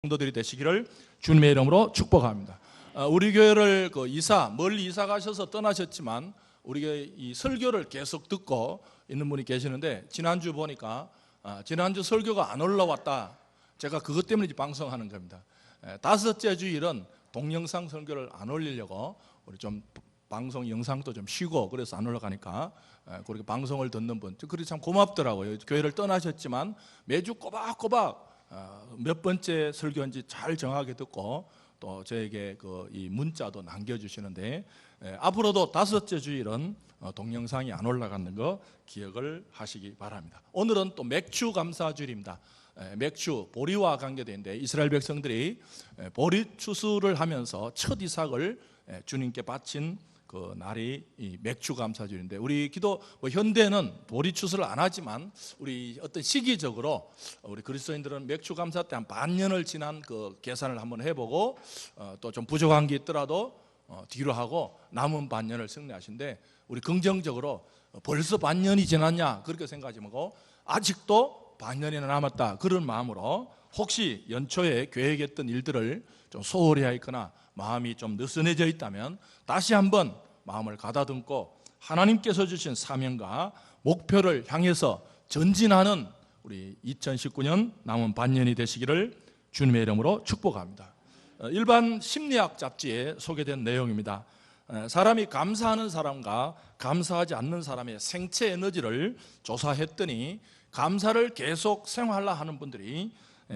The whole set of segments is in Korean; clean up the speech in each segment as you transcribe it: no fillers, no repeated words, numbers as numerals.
성도들이 되시기를 주님의 이름으로 축복합니다. 우리 교회를 멀리 이사 가셔서 떠나셨지만 우리 교회 이 설교를 계속 듣고 있는 분이 계시는데, 지난주 보니까 지난주 설교가 안 올라왔다. 제가 그것 때문에 방송하는 겁니다. 다섯째 주일은 동영상 설교를 안 올리려고 우리 좀 방송 영상도 좀 쉬고 그래서 안 올라가니까 그렇게 방송을 듣는 분, 그리 참 고맙더라고요. 교회를 떠나셨지만 매주 꼬박꼬박 몇 번째 설교인지 잘 정확하게 듣고 또 저에게 이 문자도 남겨주시는데, 앞으로도 다섯째 주일은 동영상이 안 올라가는 거 기억을 하시기 바랍니다. 오늘은 또 맥주 감사주일입니다. 맥주, 보리와 관계되는데 이스라엘 백성들이 보리 추수를 하면서 첫 이삭을 주님께 바친 그 날이 이 맥주 감사주일인데, 우리 기도 현대는 보리 추수를 안 하지만 우리 어떤 시기적으로 우리 그리스도인들은 맥주 감사 때 한 반년을 지난 그 계산을 한번 해보고 또 좀 부족한 게 있더라도 뒤로 하고 남은 반년을 승리하신데, 우리 긍정적으로 벌써 반년이 지났냐 그렇게 생각하지 말고 아직도 반년이나 남았다 그런 마음으로, 혹시 연초에 계획했던 일들을 좀 소홀히 했거나 마음이 좀 느슨해져 있다면 다시 한번 마음을 가다듬고 하나님께서 주신 사명과 목표를 향해서 전진하는 우리 2019년 남은 반년이 되시기를 주님의 이름으로 축복합니다. 일반 심리학 잡지에 소개된 내용입니다. 사람이 감사하는 사람과 감사하지 않는 사람의 생체 에너지를 조사했더니, 감사를 계속 생활하려 하는 분들이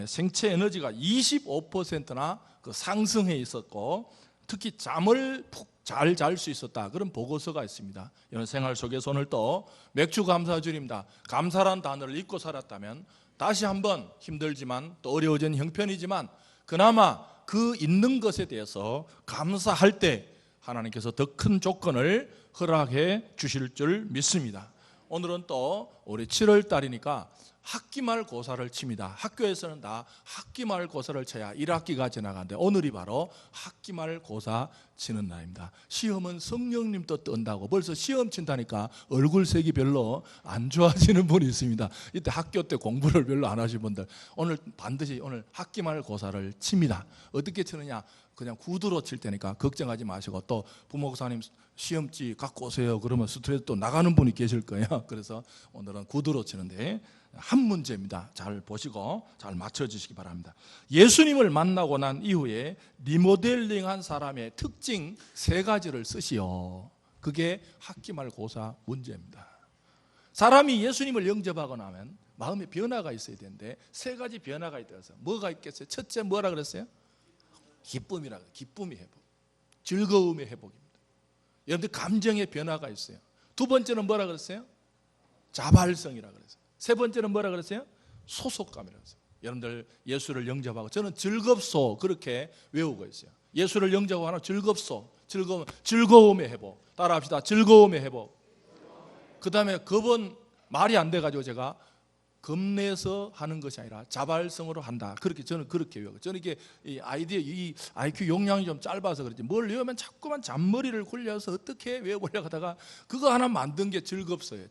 생체 에너지가 25%나 상승해 있었고, 특히 잠을 푹 잘 잘 수 있었다, 그런 보고서가 있습니다. 이런 생활 속에서 오늘 또 맥주 감사주일입니다. 감사란 단어를 잊고 살았다면 다시 한번 힘들지만 또 어려워진 형편이지만 그나마 그 있는 것에 대해서 감사할 때 하나님께서 더 큰 조건을 허락해 주실 줄 믿습니다. 오늘은 또 우리 7월 달이니까 학기말 고사를 칩니다. 학교에서는 다 학기말 고사를 쳐야 1학기가 지나가는데 오늘이 바로 학기말 고사 치는 날입니다. 시험은 성령님 또 뜬다고 벌써 시험 친다니까 얼굴색이 별로 안 좋아지는 분이 있습니다. 이때 학교 때 공부를 별로 안 하신 분들, 오늘 반드시 오늘 학기말 고사를 칩니다. 어떻게 치느냐, 그냥 구두로 칠 테니까 걱정하지 마시고, 또 부목사님 시험지 갖고 오세요 그러면 스트레스 또 나가는 분이 계실 거예요. 그래서 오늘은 구두로 치는데 한 문제입니다. 잘 보시고 잘 맞춰주시기 바랍니다. 예수님을 만나고 난 이후에 리모델링한 사람의 특징 3가지를 쓰시오. 그게 학기말 고사 문제입니다. 사람이 예수님을 영접하고 나면 마음의 변화가 있어야 되는데 3가지 변화가 있다서 뭐가 있겠어요? 첫째 뭐라 그랬어요? 기쁨이라. 기쁨이 회복, 즐거움의 회복입니다. 여러분들 감정의 변화가 있어요. 두 번째는 뭐라 그랬어요? 자발성이라 그랬어요. 세 번째는 뭐라 그랬어요? 소속감이라고 했어요. 여러분들 예수를 영접하고, 저는 즐겁소 그렇게 외우고 있어요. 예수를 영접하고 즐겁소, 즐거움의 회복. 따라합시다. 즐거움의 회복. 그 다음에 겁은 말이 안 돼가지고 제가 겁내서 하는 것이 아니라 자발성으로 한다. 그렇게 저는 그렇게 외워요. 저는 이게 이 IQ 용량이 좀 짧아서 그렇지, 뭘 외우면 자꾸만 잔머리를 굴려서 어떻게 외워보려고 하다가 그거 하나 만든 게 즐겁어요.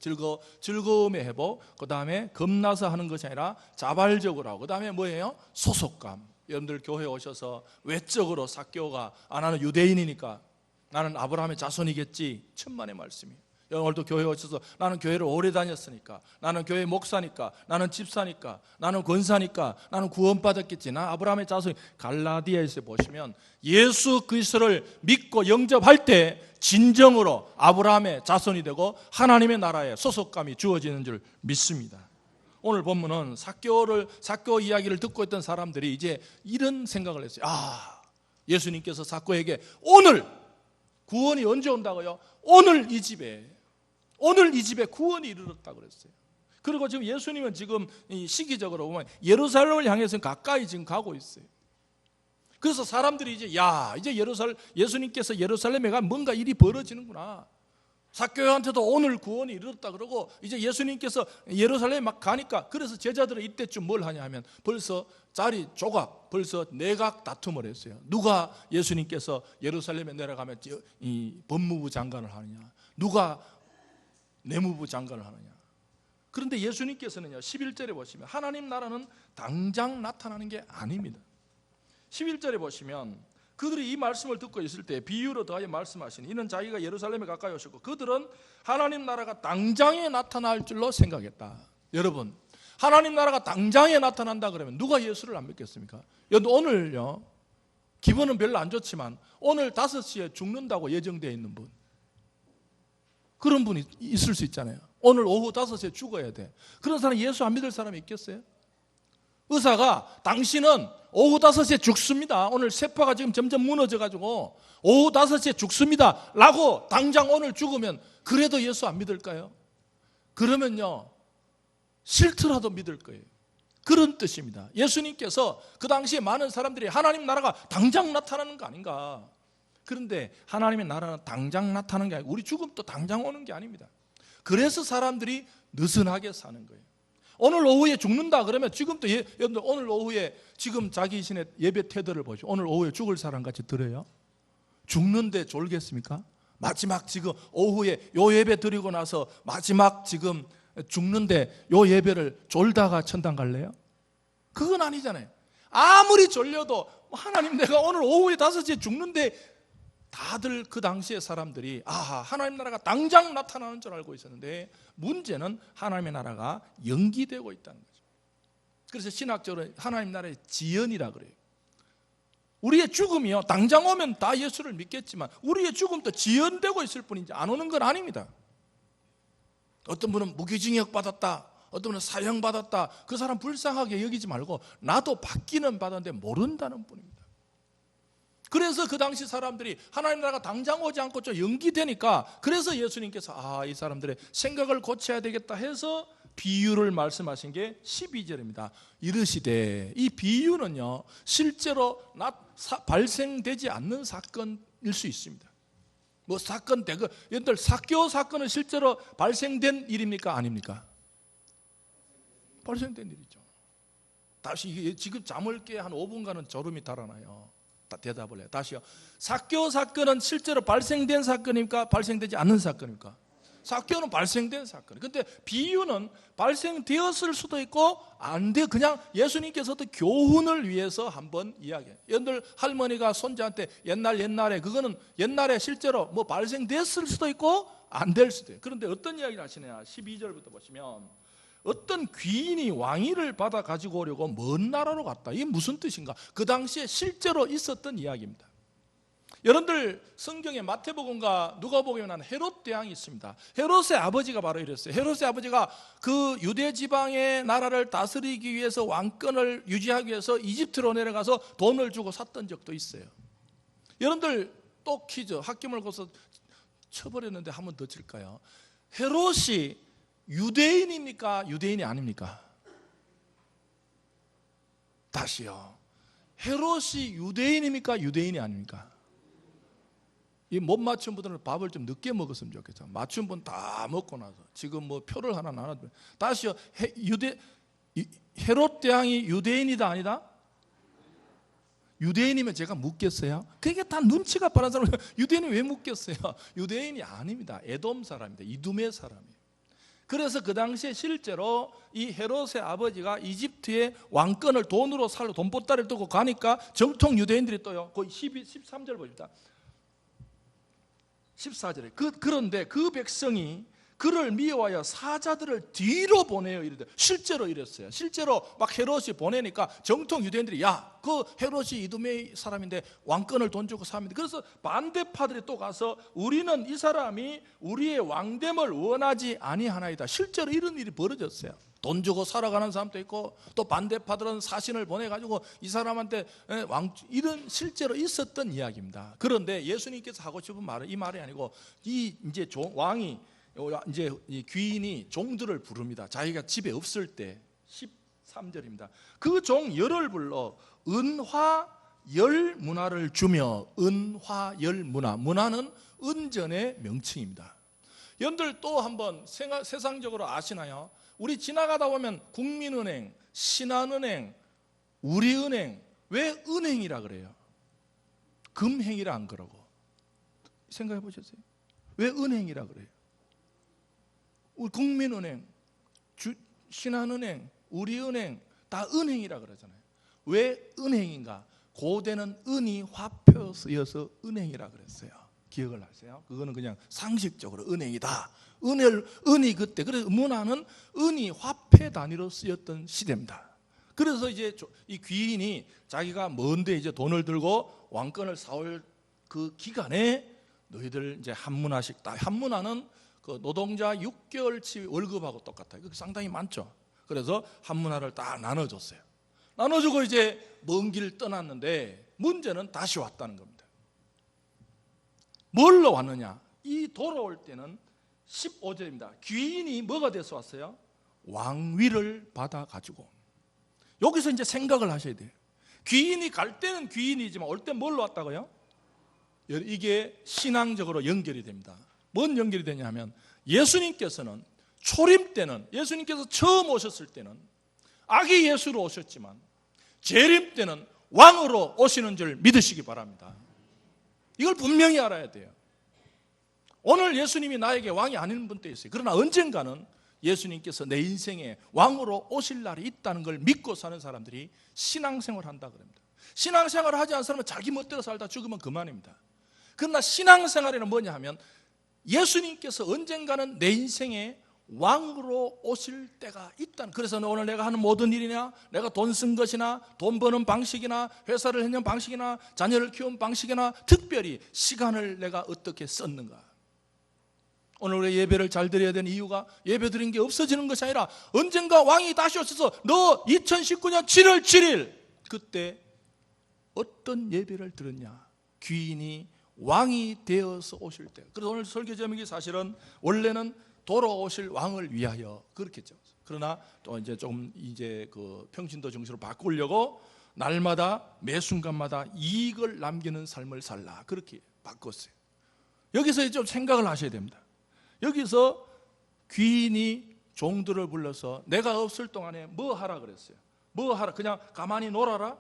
즐거움의 회복. 그 다음에 겁나서 하는 것이 아니라 자발적으로 하고, 그 다음에 뭐예요? 소속감. 여러분들 교회에 오셔서 외적으로 삭개오가 나는 유대인이니까 나는 아브라함의 자손이겠지, 천만의 말씀이에요. 오늘도 교회에 오셔서 나는 교회를 오래 다녔으니까, 나는 교회 목사니까, 나는 집사니까, 나는 권사니까, 나는 구원받았겠지, 나 아브라함의 자손이. 갈라디아에서 보시면 예수 그리스도를 믿고 영접할 때 진정으로 아브라함의 자손이 되고 하나님의 나라에 소속감이 주어지는 줄 믿습니다. 오늘 본문은 삭개오 이야기를 듣고 있던 사람들이 이제 이런 생각을 했어요. 예수님께서 삭개오에게 오늘 구원이 언제 온다고요? 오늘 이 집에 구원이 이르렀다고 그랬어요. 그리고 지금 예수님은 지금 시기적으로 보면 예루살렘을 향해서 가까이 지금 가고 있어요. 그래서 사람들이 이제 예수님께서 예루살렘에 가면 뭔가 일이 벌어지는구나. 삭개오한테도 오늘 구원이 이르렀다 그러고, 이제 예수님께서 예루살렘에 막 가니까, 그래서 제자들은 이때쯤 뭘 하냐 하면 벌써 자리 조각, 벌써 내각 다툼을 했어요. 누가 예수님께서 예루살렘에 내려가면 이 법무부 장관을 하느냐, 누가 내무부 장관을 하느냐. 그런데 예수님께서는요, 11절에 보시면 하나님 나라는 당장 나타나는 게 아닙니다. 11절에 보시면 그들이 이 말씀을 듣고 있을 때 비유로 더하여 말씀하시니 이는 자기가 예루살렘에 가까이 오셨고 그들은 하나님 나라가 당장에 나타날 줄로 생각했다. 여러분, 하나님 나라가 당장에 나타난다 그러면 누가 예수를 안 믿겠습니까? 오늘요, 기분은 별로 안 좋지만 오늘 5시에 죽는다고 예정되어 있는 분, 그런 분이 있을 수 있잖아요. 오늘 오후 5시에 죽어야 돼. 그런 사람 예수 안 믿을 사람이 있겠어요? 의사가 당신은 오후 5시에 죽습니다. 오늘 세포가 지금 점점 무너져가지고 오후 5시에 죽습니다 라고 당장 오늘 죽으면 그래도 예수 안 믿을까요? 그러면요, 싫더라도 믿을 거예요. 그런 뜻입니다. 예수님께서 그 당시에 많은 사람들이 하나님 나라가 당장 나타나는 거 아닌가. 그런데 하나님의 나라는 당장 나타나는 게 아니고 우리 죽음도 당장 오는 게 아닙니다. 그래서 사람들이 느슨하게 사는 거예요. 오늘 오후에 죽는다 그러면 지금도 여러분들 오늘 오후에 지금 자기 신의 예배 태도를 보시죠. 오늘 오후에 죽을 사람 같이 들어요? 죽는데 졸겠습니까? 마지막 지금 오후에 요 예배 드리고 나서 마지막 지금 죽는데 요 예배를 졸다가 천당 갈래요? 그건 아니잖아요. 아무리 졸려도 하나님 내가 오늘 오후에 5시에 죽는데 다들 그 당시의 사람들이 아하, 하나님 나라가 당장 나타나는 줄 알고 있었는데 문제는 하나님의 나라가 연기되고 있다는 거죠. 그래서 신학적으로 하나님 나라의 지연이라 그래요. 우리의 죽음이요, 당장 오면 다 예수를 믿겠지만 우리의 죽음도 지연되고 있을 뿐이지 안 오는 건 아닙니다. 어떤 분은 무기징역 받았다, 어떤 분은 사형 받았다, 그 사람 불쌍하게 여기지 말고 나도 받기는 받았는데 모른다는 분입니다. 그래서 그 당시 사람들이 하나님 나라가 당장 오지 않고 좀 연기되니까 그래서 예수님께서 이 사람들의 생각을 고쳐야 되겠다 해서 비유를 말씀하신 게 12절입니다. 이르시되, 이 비유는요 실제로 발생되지 않는 사건일 수 있습니다. 뭐 사건 대거 여러분들 사개오 사건은 실제로 발생된 일입니까 아닙니까? 발생된 일이죠. 다시 이게 지금 잠을 깨 한 5분간은 졸음이 달아나요. 대답을 해요. 다시요. 사개오 사건은 실제로 발생된 사건입니까? 발생되지 않는 사건입니까? 사개오는 발생된 사건. 근데 비유는 발생되었을 수도 있고 안 돼. 그냥 예수님께서도 교훈을 위해서 한번 이야기해요. 여러분들 할머니가 손자한테 옛날에 그거는 옛날에 실제로 뭐 발생됐을 수도 있고 안 될 수도 있어요. 그런데 어떤 이야기를 하시냐? 12절부터 보시면 어떤 귀인이 왕위를 받아 가지고 오려고 먼 나라로 갔다. 이게 무슨 뜻인가? 그 당시에 실제로 있었던 이야기입니다. 여러분들 성경에 마태복음과 누가복음에는 헤롯 대왕이 있습니다. 헤롯의 아버지가 바로 이랬어요. 헤롯의 아버지가 그 유대 지방의 나라를 다스리기 위해서 왕권을 유지하기 위해서 이집트로 내려가서 돈을 주고 샀던 적도 있어요. 여러분들 또 퀴즈, 학교물고서 쳐버렸는데 한 번 더 칠까요? 헤롯이 유대인입니까? 유대인이 아닙니까? 다시요. 헤롯이 유대인입니까? 유대인이 아닙니까? 이 못 맞춘 분들은 밥을 좀 늦게 먹었으면 좋겠죠. 맞춘 분 다 먹고 나서 지금 뭐 표를 하나 나눠. 다시요. 헤롯 대왕이 유대인이다 아니다? 유대인이면 제가 묻겠어요? 그게 다 눈치가 빠른 사람. 유대인이 왜 묻겠어요? 유대인이 아닙니다. 에돔 사람입니다. 이두메 사람이에요. 그래서 그 당시에 실제로 이 헤롯의 아버지가 이집트의 왕권을 돈으로 살고 돈보따리를 두고 가니까 정통 유대인들이 또요. 거의 13절 보십니다. 14절에 그런데 그 백성이 그를 미워하여 사자들을 뒤로 보내요. 이랬대. 실제로 이랬어요. 실제로 막 헤롯이 보내니까 정통 유대인들이 그 헤롯이 이두메 사람인데 왕권을 돈 주고 삽니다. 그래서 반대파들이 또 가서 우리는 이 사람이 우리의 왕됨을 원하지 아니하나이다. 실제로 이런 일이 벌어졌어요. 돈 주고 살아가는 사람도 있고 또 반대파들은 사신을 보내가지고 이 사람한테 이런 실제로 있었던 이야기입니다. 그런데 예수님께서 하고 싶은 말은 이 말이 아니고 이제 왕이 이제 이 귀인이 종들을 부릅니다. 자기가 집에 없을 때 13절입니다. 그 종 열을 불러 은화열 문화를 주며 은화열 문화는 은전의 명칭입니다. 여러분들 또 한번 세상적으로 아시나요? 우리 지나가다 보면 국민은행, 신한은행, 우리은행 왜 은행이라 그래요? 금행이라 안 그러고 생각해 보셨어요? 왜 은행이라 그래요? 우리 국민은행, 신한은행, 우리은행 다 은행이라 그러잖아요. 왜 은행인가? 고대는 은이 화표여 쓰여서 은행이라 그랬어요. 기억을 하세요. 그거는 그냥 상식적으로 은행이다. 은이 그때, 그래서 문화는 은이 화폐 단위로 쓰였던 시대입니다. 그래서 이제 이 귀인이 자기가 먼데 이제 돈을 들고 왕권을 사올 그 기간에 너희들 이제 한 문화씩 다, 한 문화는 그 노동자 6개월치 월급하고 똑같아요. 그게 상당히 많죠. 그래서 한 문화를 딱 나눠줬어요. 나눠주고 이제 먼 길 떠났는데 문제는 다시 왔다는 겁니다. 뭘로 왔느냐? 이 돌아올 때는 15절입니다. 귀인이 뭐가 돼서 왔어요? 왕위를 받아가지고. 여기서 이제 생각을 하셔야 돼요. 귀인이 갈 때는 귀인이지만 올 때 뭘로 왔다고요? 이게 신앙적으로 연결이 됩니다. 뭔 연결이 되냐 하면 예수님께서는 초림 때는, 예수님께서 처음 오셨을 때는 아기 예수로 오셨지만 재림 때는 왕으로 오시는 줄 믿으시기 바랍니다. 이걸 분명히 알아야 돼요. 오늘 예수님이 나에게 왕이 아닌 분도 있어요. 그러나 언젠가는 예수님께서 내 인생에 왕으로 오실 날이 있다는 걸 믿고 사는 사람들이 신앙생활을 한다 그럽니다. 신앙생활을 하지 않은 사람은 자기 멋대로 살다 죽으면 그만입니다. 그러나 신앙생활에는 뭐냐 하면 예수님께서 언젠가는 내 인생에 왕으로 오실 때가 있다는. 그래서 오늘 내가 하는 모든 일이나 내가 돈 쓴 것이나 돈 버는 방식이나 회사를 하는 방식이나 자녀를 키우는 방식이나 특별히 시간을 내가 어떻게 썼는가. 오늘 우리 예배를 잘 드려야 되는 이유가 예배 드린 게 없어지는 것이 아니라 언젠가 왕이 다시 오셔서 너 2019년 7월 7일 그때 어떤 예배를 들었냐. 귀인이 왕이 되어서 오실 때. 그래서 오늘 설교 제목이 사실은 원래는 돌아오실 왕을 위하여 그렇게 했죠. 그러나 또 이제 조금 이제 그 평신도 정신으로 바꾸려고 날마다 매 순간마다 이익을 남기는 삶을 살라 그렇게 바꿨어요. 여기서 좀 생각을 하셔야 됩니다. 여기서 귀인이 종들을 불러서 내가 없을 동안에 뭐 하라 그랬어요? 뭐 하라? 그냥 가만히 놀아라?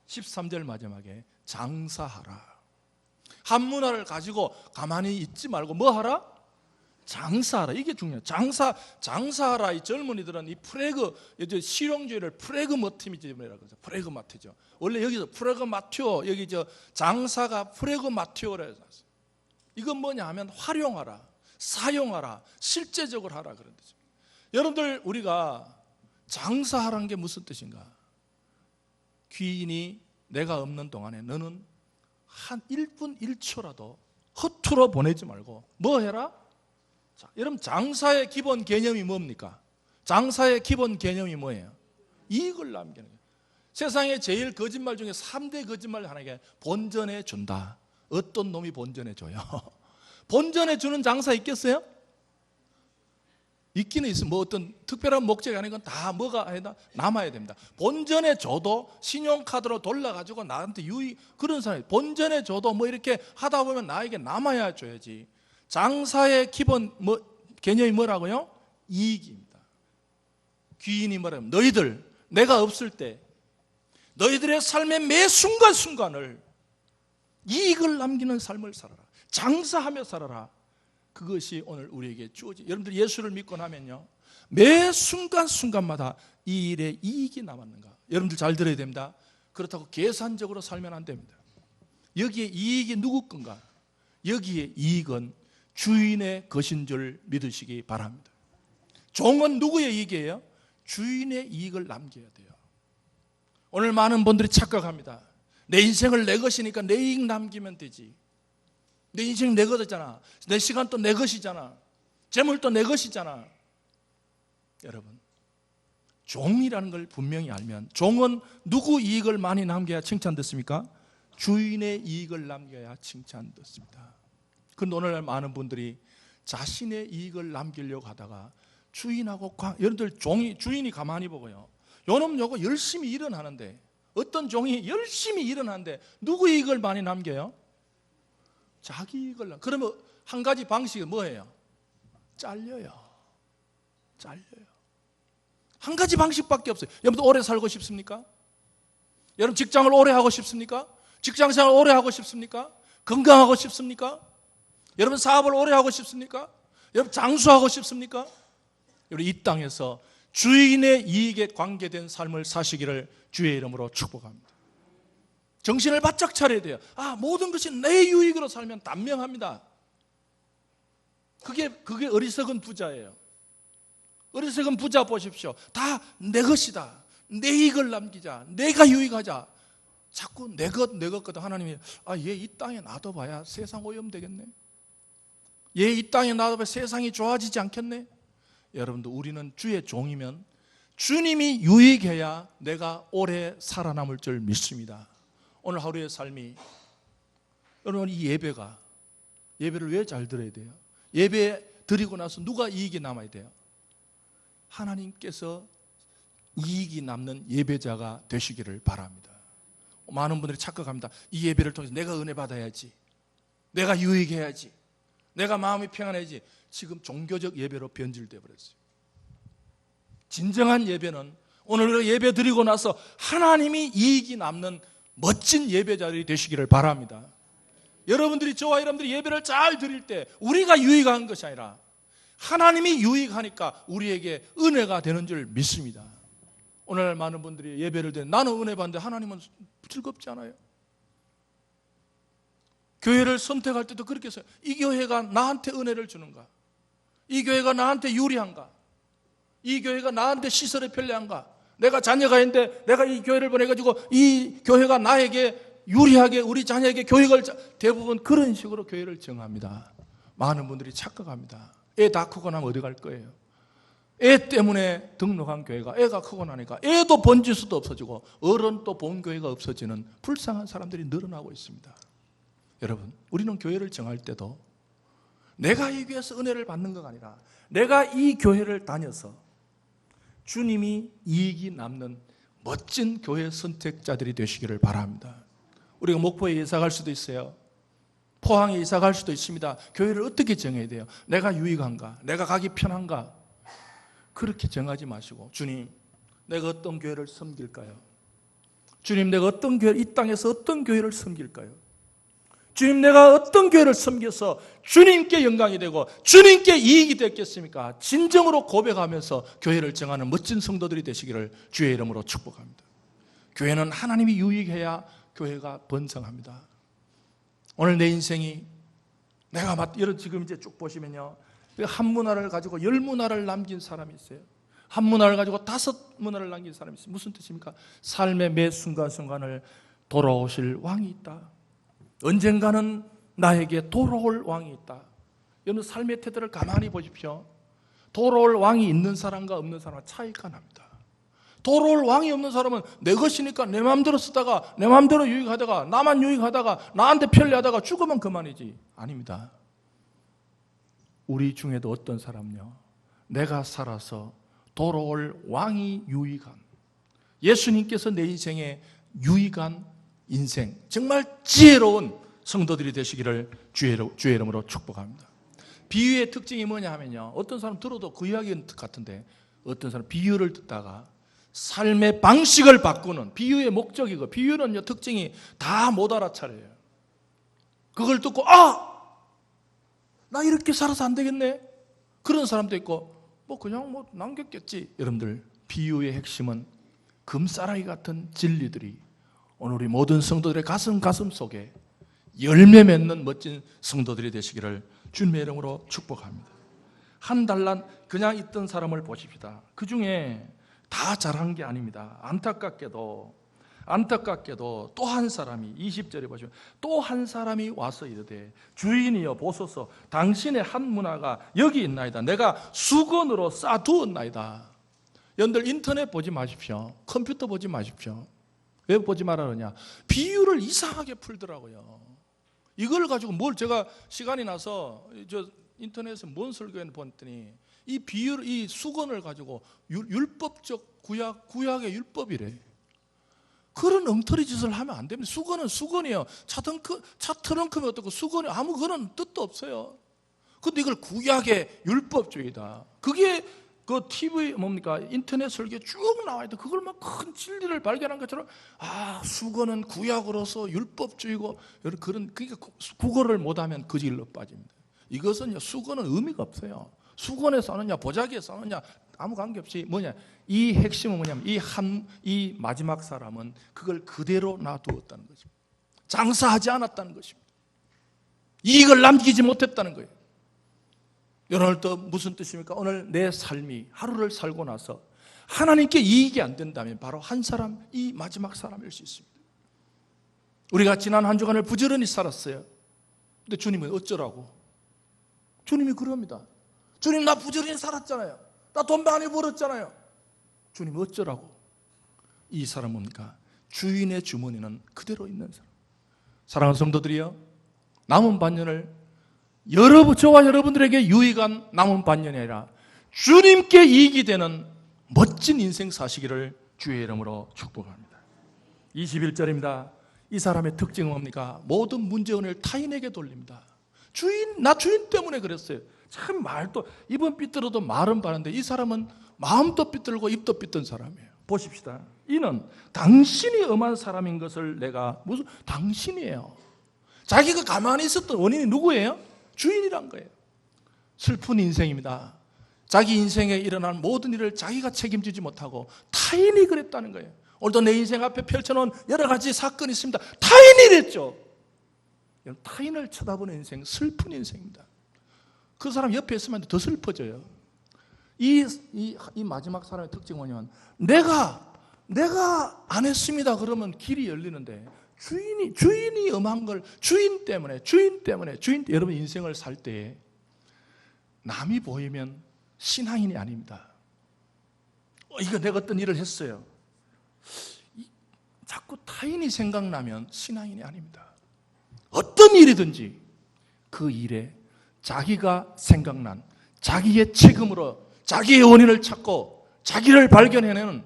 13절 마지막에 장사하라. 한 문화를 가지고 가만히 있지 말고 뭐 하라? 장사하라. 이게 중요해요. 장사하라. 이 젊은이들은 이 실용주의를 프레그마티즘이라고 그러죠. 프레그마티죠. 원래 여기서 프레그마티오, 여기 장사가 프레그마티오라 해서 이건 뭐냐 하면 활용하라, 사용하라, 실제적으로 하라 그런 뜻입니다. 여러분들 우리가 장사하라는 게 무슨 뜻인가? 귀인이 내가 없는 동안에 너는 한 1분 1초라도 허투루 보내지 말고 뭐 해라? 자, 여러분 장사의 기본 개념이 뭡니까? 장사의 기본 개념이 뭐예요? 이익을 남기는 거예요. 세상에 제일 거짓말 중에 3대 거짓말 하나가 본전에 준다. 어떤 놈이 본전에 줘요? 본전에 주는 장사 있겠어요? 있기는 있어요. 뭐 어떤 특별한 목적이 아닌 건 다 뭐가 아니다 남아야 됩니다. 본전에 줘도 신용카드로 돌려가지고 나한테 유익 그런 사람이 본전에 줘도 뭐 이렇게 하다 보면 나에게 남아야 줘야지. 장사의 기본 개념이 뭐라고요? 이익입니다. 귀인이 뭐라면 너희들 내가 없을 때 너희들의 삶의 매 순간순간을 이익을 남기는 삶을 살아라. 장사하며 살아라. 그것이 오늘 우리에게 주어진. 여러분들 예수를 믿고 나면요 매 순간순간마다 이 일에 이익이 남았는가? 여러분들 잘 들어야 됩니다. 그렇다고 계산적으로 살면 안 됩니다. 여기에 이익이 누구 건가? 여기에 이익은 주인의 것인 줄 믿으시기 바랍니다. 종은 누구의 이익이에요? 주인의 이익을 남겨야 돼요. 오늘 많은 분들이 착각합니다. 내 인생을 내 것이니까 내 이익 남기면 되지. 내 인생 내 것이잖아. 내 시간도 내 것이잖아. 재물도 내 것이잖아. 여러분, 종이라는 걸 분명히 알면 종은 누구 이익을 많이 남겨야 칭찬 듣습니까? 주인의 이익을 남겨야 칭찬 듣습니다. 그런데 오늘날 많은 분들이 자신의 이익을 남기려고 하다가 주인하고 여러분들 주인이 가만히 보고요. 요놈 요거 열심히 일은 하는데 어떤 종이 열심히 일은 하는데 누구 이익을 많이 남겨요? 자기 이익을. 그러면 한 가지 방식이 뭐예요? 잘려요. 한 가지 방식밖에 없어요. 여러분 오래 살고 싶습니까? 여러분 직장을 오래 하고 싶습니까? 직장생활 오래 하고 싶습니까? 건강하고 싶습니까? 여러분 사업을 오래 하고 싶습니까? 여러분 장수하고 싶습니까? 여러분 이 땅에서 주인의 이익에 관계된 삶을 사시기를 주의 이름으로 축복합니다. 정신을 바짝 차려야 돼요. 모든 것이 내 유익으로 살면 단명합니다. 그게 어리석은 부자예요. 어리석은 부자 보십시오. 다 내 것이다. 내 이익을 남기자. 내가 유익하자. 자꾸 내 것 하나님이 얘 이 땅에 놔둬봐야 세상 오염되겠네. 얘 이 땅에 놔둬봐야 세상이 좋아지지 않겠네. 여러분들, 우리는 주의 종이면 주님이 유익해야 내가 오래 살아남을 줄 믿습니다. 오늘 하루의 삶이, 여러분, 이 예배를 왜 잘 드려야 돼요? 예배 드리고 나서 누가 이익이 남아야 돼요? 하나님께서 이익이 남는 예배자가 되시기를 바랍니다. 많은 분들이 착각합니다. 이 예배를 통해서 내가 은혜 받아야지, 내가 유익해야지, 내가 마음이 평안해야지. 지금 종교적 예배로 변질되어 버렸어요. 진정한 예배는 오늘 예배 드리고 나서 하나님이 이익이 남는 멋진 예배자들이 되시기를 바랍니다. 여러분들이, 저와 여러분들이 예배를 잘 드릴 때 우리가 유익한 것이 아니라 하나님이 유익하니까 우리에게 은혜가 되는 줄 믿습니다. 오늘날 많은 분들이 예배를 드리는, 나는 은혜 받는데 하나님은 즐겁지 않아요. 교회를 선택할 때도 그렇게 해서 이 교회가 나한테 은혜를 주는가? 이 교회가 나한테 유리한가? 이 교회가 나한테 시설이 편리한가? 내가 자녀가 있는데 내가 이 교회를 보내가지고 이 교회가 나에게 유리하게, 우리 자녀에게 교육을, 대부분 그런 식으로 교회를 정합니다. 많은 분들이 착각합니다. 애 다 크고 나면 어디 갈 거예요? 애 때문에 등록한 교회가 애가 크고 나니까 애도 번지수도 없어지고 어른도 본 교회가 없어지는 불쌍한 사람들이 늘어나고 있습니다. 여러분, 우리는 교회를 정할 때도 내가 이 교회에서 은혜를 받는 것가 아니라 내가 이 교회를 다녀서 주님이 이익이 남는 멋진 교회 선택자들이 되시기를 바랍니다. 우리가 목포에 이사 갈 수도 있어요. 포항에 이사 갈 수도 있습니다. 교회를 어떻게 정해야 돼요? 내가 유익한가? 내가 가기 편한가? 그렇게 정하지 마시고, 주님, 내가 어떤 교회를 섬길까요? 주님, 내가 어떤 교회, 이 땅에서 어떤 교회를 섬길까요? 주님, 내가 어떤 교회를 섬겨서 주님께 영광이 되고 주님께 이익이 됐겠습니까? 진정으로 고백하면서 교회를 정하는 멋진 성도들이 되시기를 주의 이름으로 축복합니다. 교회는 하나님이 유익해야 교회가 번성합니다. 오늘 내 인생이 여러분 지금 이제 쭉 보시면요, 한 문화를 가지고 10문화를 남긴 사람이 있어요. 한 문화를 가지고 5문화를 남긴 사람이 있어요. 무슨 뜻입니까? 삶의 매 순간순간을 돌아오실 왕이 있다. 언젠가는 나에게 돌아올 왕이 있다. 여러분, 삶의 태도를 가만히 보십시오. 돌아올 왕이 있는 사람과 없는 사람은 차이가 납니다. 돌아올 왕이 없는 사람은 내 것이니까 내 마음대로 쓰다가 내 마음대로 유익하다가 나만 유익하다가 나한테 편리하다가 죽으면 그만이지. 아닙니다. 우리 중에도 어떤 사람은요, 내가 살아서 돌아올 왕이 유익한, 예수님께서 내 인생에 유익한 인생, 정말 지혜로운 성도들이 되시기를 주의 이름으로 축복합니다. 비유의 특징이 뭐냐 하면요, 어떤 사람 들어도 그 이야기 같은데 어떤 사람 비유를 듣다가 삶의 방식을 바꾸는, 비유의 목적이고, 비유는요 특징이 다 못 알아차려요. 그걸 듣고 나 이렇게 살아서 안 되겠네, 그런 사람도 있고, 그냥 남겼겠지. 여러분들, 비유의 핵심은 금싸라기 같은 진리들이 오늘 우리 모든 성도들의 가슴 속에 열매 맺는 멋진 성도들이 되시기를 주님의 이름으로 축복합니다. 한 달란 그냥 있던 사람을 보십시다. 그 중에 다 잘한 게 아닙니다. 안타깝게도 또 한 사람이, 20절에 보시면 또 한 사람이 와서 이르되 주인이여 보소서, 당신의 한 문화가 여기 있나이다. 내가 수건으로 싸두었나이다. 여러분들, 인터넷 보지 마십시오. 컴퓨터 보지 마십시오. 왜 보지 말아 그러냐? 비유를 이상하게 풀더라고요. 이걸 가지고 제가 시간이 나서 인터넷에서 뭔 설교를 봤더니 이 비유를, 이 수건을 가지고 율법적 구약의 율법이래. 그런 엉터리 짓을 하면 안 됩니다. 수건은 수건이에요. 차 트렁크면 어떻고, 수건이 아무 그런 뜻도 없어요. 근데 이걸 구약의 율법주의다. 그게 그 TV 인터넷 설교 쭉 나와야 돼. 그걸 막 큰 진리를 발견한 것처럼 수건은 구약으로서 율법주의고, 그러니까 국어를 못하면 그 길로 빠집니다. 이것은요, 수건은 의미가 없어요. 수건에 싸느냐 보자기에 싸느냐 아무 관계없이 뭐냐, 이 핵심은 뭐냐면 이 마지막 사람은 그걸 그대로 놔두었다는 것입니다. 장사하지 않았다는 것입니다. 이익을 남기지 못했다는 거예요. 오늘 또 무슨 뜻입니까? 오늘 내 삶이 하루를 살고 나서 하나님께 이익이 안 된다면 바로 한 사람, 이 마지막 사람일 수 있습니다. 우리가 지난 한 주간을 부지런히 살았어요. 근데 주님은 어쩌라고? 주님이 그럽니다. 주님, 나 부지런히 살았잖아요. 나 돈 많이 벌었잖아요. 주님 어쩌라고? 이 사람은 뭡니까? 주인의 주머니는 그대로 있는 사람. 사랑하는 성도들이요, 남은 반년을 저와 여러분들에게 유익한 남은 반년이 아니라 주님께 이익이 되는 멋진 인생 사시기를 주의 이름으로 축복합니다. 21절입니다. 이 사람의 특징은 뭡니까? 모든 문제원을 타인에게 돌립니다. 나 주인 때문에 그랬어요. 참 말도, 입은 삐뚤어도 말은 바른데 이 사람은 마음도 삐뚤고 입도 삐뚤은 사람이에요. 보십시다. 이는 당신이 엄한 사람인 것을 내가, 무슨 당신이에요. 자기가 가만히 있었던 원인이 누구예요? 주인이란 거예요. 슬픈 인생입니다. 자기 인생에 일어난 모든 일을 자기가 책임지지 못하고 타인이 그랬다는 거예요. 오늘도 내 인생 앞에 펼쳐놓은 여러 가지 사건이 있습니다. 타인이 이랬죠. 타인을 쳐다보는 인생, 슬픈 인생입니다. 그 사람 옆에 있으면 더 슬퍼져요. 이 마지막 사람의 특징은 뭐냐면 내가 안 했습니다 그러면 길이 열리는데 주인이 엄한 걸 주인 때문에 여러분 인생을 살 때에 남이 보이면 신앙인이 아닙니다. 이거 내가 어떤 일을 했어요. 자꾸 타인이 생각나면 신앙인이 아닙니다. 어떤 일이든지 그 일에 자기가 생각난 자기의 책임으로 자기의 원인을 찾고 자기를 발견해내는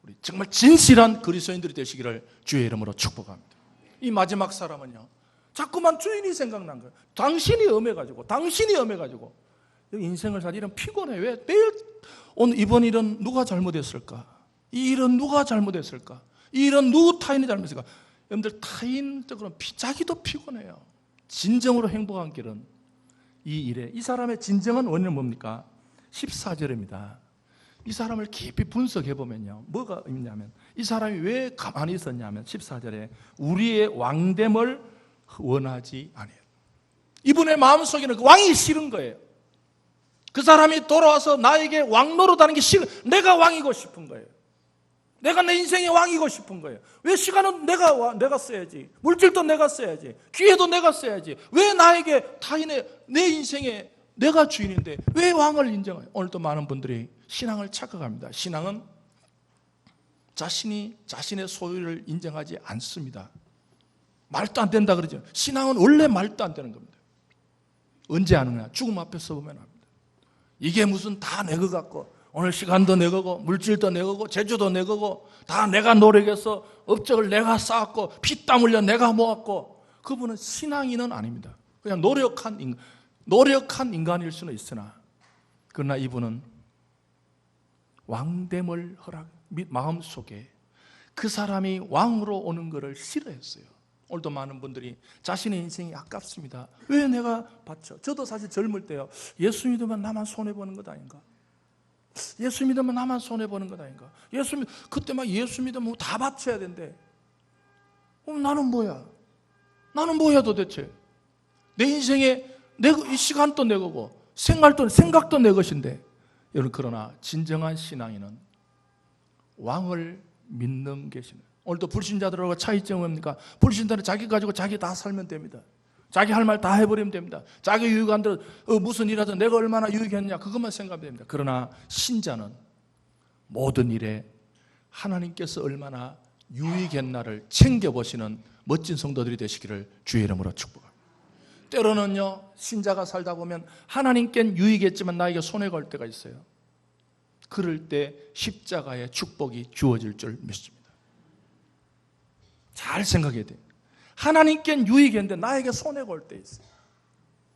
우리 정말 진실한 그리스도인들이 되시기를 주의 이름으로 축복합니다. 이 마지막 사람은요, 자꾸만 주인이 생각난 거예요. 당신이 엄해가지고 인생을 살 일은 피곤해. 왜 매일 오늘 이번 일은 누가 잘못했을까? 이 일은 누가 잘못했을까? 이 일은 누구 타인이 잘못했을까? 여러분들 타인적으로 자기도 피곤해요. 진정으로 행복한 길은 이 일에, 이 사람의 진정한 원인은 뭡니까? 14절입니다. 이 사람을 깊이 분석해 보면요, 뭐가 있냐면 이 사람이 왜 가만히 있었냐면 14절에 우리의 왕됨을 원하지 아니에요. 이분의 마음속에는 그 왕이 싫은 거예요. 그 사람이 돌아와서 나에게 왕 노릇하는 게 싫은, 내가 왕이고 싶은 거예요. 내가 내 인생의 왕이고 싶은 거예요. 왜 시간은 내가 써야지, 물질도 내가 써야지, 기회도 내가 써야지, 왜 나에게 내 인생에 내가 주인인데 왜 왕을 인정해요? 오늘도 많은 분들이 신앙을 착각합니다. 신앙은 자신의 소유를 인정하지 않습니다. 말도 안 된다 그러죠. 신앙은 원래 말도 안 되는 겁니다. 언제 하느냐? 죽음 앞에 서보면 합니다. 이게 무슨 다 내 거 같고, 오늘 시간도 내 거고, 물질도 내 거고, 재주도 내 거고, 다 내가 노력해서 업적을 내가 쌓았고, 피땀 흘려 내가 모았고, 그분은 신앙인은 아닙니다. 그냥 노력한 인간일 수는 있으나, 그러나 이분은 왕됨을 마음속에 그 사람이 왕으로 오는 것을 싫어했어요. 오늘도 많은 분들이 자신의 인생이 아깝습니다. 왜 내가 바쳐? 저도 사실 젊을 때요, 예수 믿으면 나만 손해보는 것 아닌가? 예수 믿으면 나만 손해보는 것 아닌가? 그때 막 예수 믿으면 다 바쳐야 된대. 그럼 나는 뭐야? 나는 뭐야 도대체? 내 인생에 이 시간도 내 거고 생각도 내 것인데, 여러분, 그러나 진정한 신앙인은 왕을 믿는 계시는, 오늘도 불신자들하고 차이점은 뭡니까? 불신자는 자기 가지고 자기 다 살면 됩니다. 자기 할 말 다 해버리면 됩니다. 자기 유익한 대로 무슨 일하든 내가 얼마나 유익했냐 그것만 생각하면 됩니다. 그러나 신자는 모든 일에 하나님께서 얼마나 유익했나를 챙겨보시는 멋진 성도들이 되시기를 주의 이름으로 축복합니다. 때로는요, 신자가 살다 보면 하나님께는 유익했지만 나에게 손해가 올 때가 있어요. 그럴 때 십자가의 축복이 주어질 줄 믿습니다. 잘 생각해야 돼요. 하나님께는 유익했는데 나에게 손해가 올 때 있어요.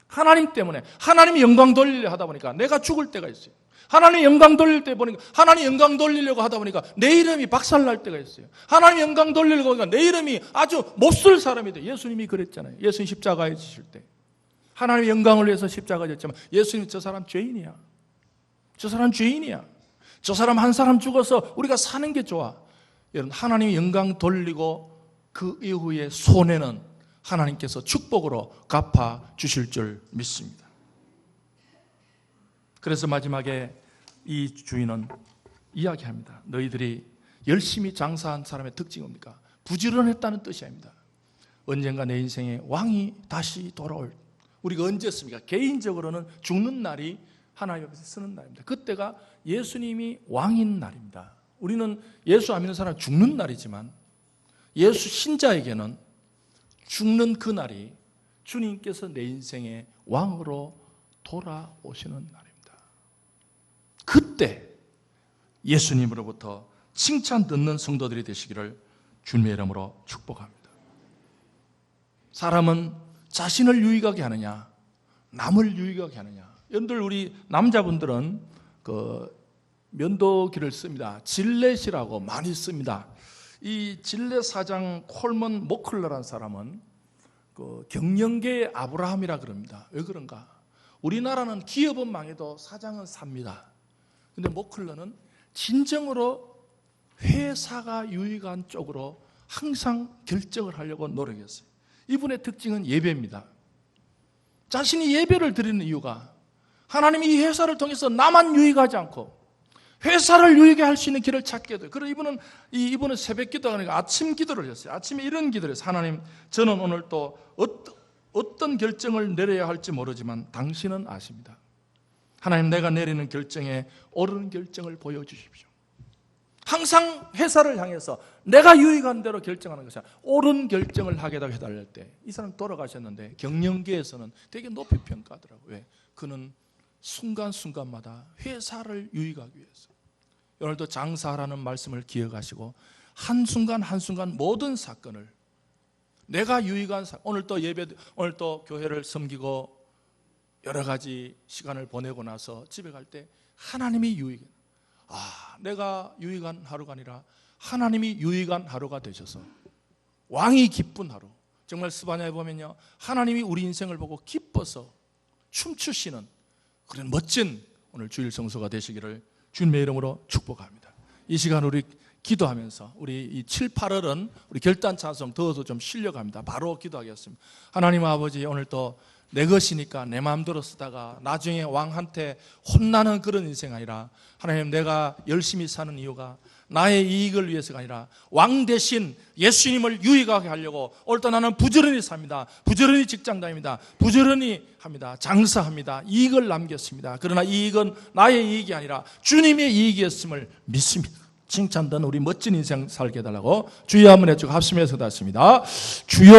하나님 때문에, 하나님이 영광 돌리려 하다 보니까 내가 죽을 때가 있어요. 하나님 영광 돌릴 때 보니까, 하나님 영광 돌리려고 하다 보니까 내 이름이 박살날 때가 있어요. 하나님 영광 돌리려고 하니까 내 이름이 아주 못쓸 사람이 돼요. 예수님이 그랬잖아요. 예수님 십자가에 지실 때 하나님의 영광을 위해서 십자가에 졌지만 예수님 저 사람 죄인이야. 저 사람 죄인이야. 저 사람 한 사람 죽어서 우리가 사는 게 좋아. 여러분, 하나님이 영광 돌리고 그 이후의 손해는 하나님께서 축복으로 갚아 주실 줄 믿습니다. 그래서 마지막에 이 주인은 이야기합니다. 너희들이 열심히 장사한 사람의 특징이 뭡니까? 부지런했다는 뜻이 아닙니다. 언젠가 내 인생에 왕이 다시 돌아올, 우리가 언제 씁니까? 개인적으로는 죽는 날이 하나님 앞에서 서는 날입니다. 그때가 예수님이 왕인 날입니다. 우리는 예수 안 믿는 사람은 죽는 날이지만 예수 신자에게는 죽는 그 날이 주님께서 내 인생의 왕으로 돌아오시는 날입니다. 그때 예수님으로부터 칭찬 듣는 성도들이 되시기를 주님의 이름으로 축복합니다. 사람은 자신을 유익하게 하느냐, 남을 유익하게 하느냐. 여러분들, 우리 남자분들은 그 면도기를 씁니다. 질렛이라고 많이 씁니다. 이 질렛 사장 콜먼 모클러라는 사람은 그 경영계의 아브라함이라 그럽니다. 왜 그런가? 우리나라는 기업은 망해도 사장은 삽니다. 근데 모클러는 진정으로 회사가 유익한 쪽으로 항상 결정을 하려고 노력했어요. 이분의 특징은 예배입니다. 자신이 예배를 드리는 이유가 하나님이 이 회사를 통해서 나만 유익하지 않고 회사를 유익하게 할 수 있는 길을 찾게 돼요. 그래서 이분은 새벽 기도가 아니라 아침 기도를 했어요. 아침에 이런 기도를 했어요. 하나님, 저는 오늘 또 어떤 결정을 내려야 할지 모르지만 당신은 아십니다. 하나님, 내가 내리는 결정에 옳은 결정을 보여주십시오. 항상 회사를 향해서 내가 유익한 대로 결정하는 것이 아니라 옳은 결정을 하게 해달랄 때, 이 사람 돌아가셨는데 경영계에서는 되게 높이 평가하더라고요. 왜? 그는 순간순간마다 회사를 유익하기 위해서. 오늘도 장사하라는 말씀을 기억하시고 한순간 한순간 모든 사건을 내가 유익한 오늘 또 교회를 섬기고 여러 가지 시간을 보내고 나서 집에 갈 때 하나님이 유익해. 내가 유익한 하루가 아니라 하나님이 유익한 하루가 되셔서 왕이 기쁜 하루. 정말 스바냐에 보면요, 하나님이 우리 인생을 보고 기뻐서 춤추시는 그런 멋진 오늘 주일 성소가 되시기를 주님의 이름으로 축복합니다. 이 시간 우리 기도하면서 우리 이 7, 8월은 우리 결단 찬송 더워서 좀 쉬려갑니다. 바로 기도하겠습니다. 하나님 아버지, 오늘 또 내 것이니까 내 마음대로 쓰다가 나중에 왕한테 혼나는 그런 인생 아니라, 하나님, 내가 열심히 사는 이유가 나의 이익을 위해서가 아니라 왕 대신 예수님을 유익하게 하려고 오늘도 나는 부지런히 삽니다. 부지런히 직장 다닙니다. 부지런히 합니다. 장사합니다. 이익을 남겼습니다. 그러나 이익은 나의 이익이 아니라 주님의 이익이었음을 믿습니다. 칭찬된 우리 멋진 인생 살게 해달라고 주여 한번 해주고 합심해서 닿습니다. 주여.